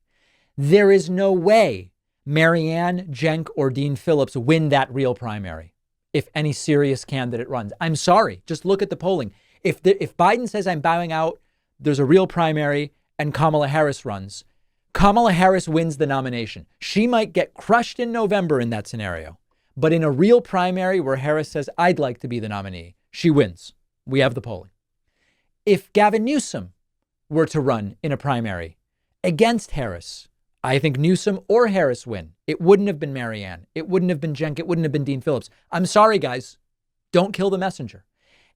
There is no way Marianne, Jenk, or Dean Phillips win that real primary if any serious candidate runs. I'm sorry. Just look at the polling. If Biden says I'm bowing out, there's a real primary, and Kamala Harris runs, Kamala Harris wins the nomination. She might get crushed in November in that scenario. But in a real primary where Harris says, I'd like to be the nominee, she wins. We have the polling. If Gavin Newsom were to run in a primary against Harris, I think Newsom or Harris win. It wouldn't have been Marianne. It wouldn't have been Jenk. It wouldn't have been Dean Phillips. I'm sorry, guys. Don't kill the messenger.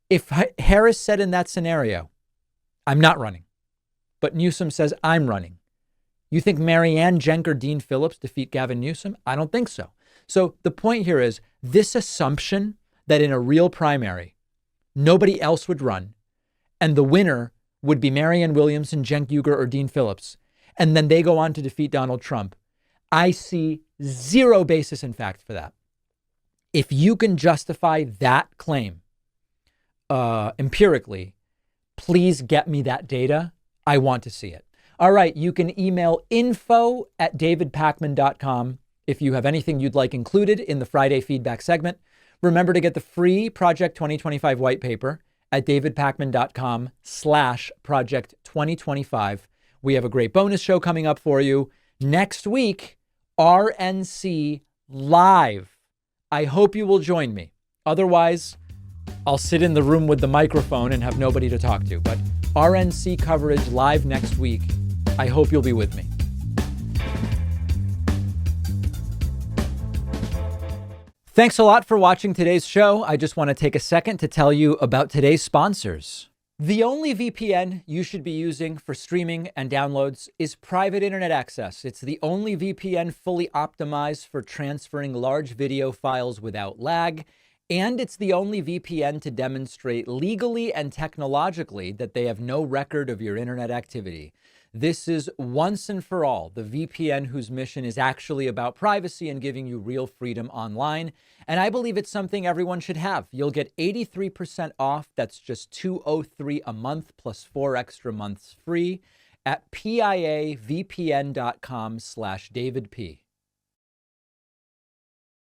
If Harris said in that scenario, I'm not running, but Newsom says I'm running, you think Marianne, Jenk, or Dean Phillips defeat Gavin Newsom? I don't think so. So the point here is this assumption that in a real primary, nobody else would run, and the winner would be Marianne Williamson, Cenk Uygur, or Dean Phillips, and then they go on to defeat Donald Trump. I see zero basis in fact for that. If you can justify that claim empirically, please get me that data. I want to see it. All right, you can email info@davidpakman.com if you have anything you'd like included in the Friday feedback segment. Remember to get the free Project 2025 white paper at davidpakman.com/Project 2025. We have a great bonus show coming up for you next week, RNC Live. I hope you will join me. Otherwise, I'll sit in the room with the microphone and have nobody to talk to. But RNC coverage live next week. I hope you'll be with me. Thanks a lot for watching today's show. I just want to take a second to tell you about today's sponsors. The only VPN you should be using for streaming and downloads is private internet access. It's the only VPN fully optimized for transferring large video files without lag. And it's the only VPN to demonstrate legally and technologically that they have no record of your internet activity. This is once and for all the VPN whose mission is actually about privacy and giving you real freedom online. And I believe it's something everyone should have. You'll get 83% off. That's just $203 a month plus 4 extra months free at piavpn.com/DavidP.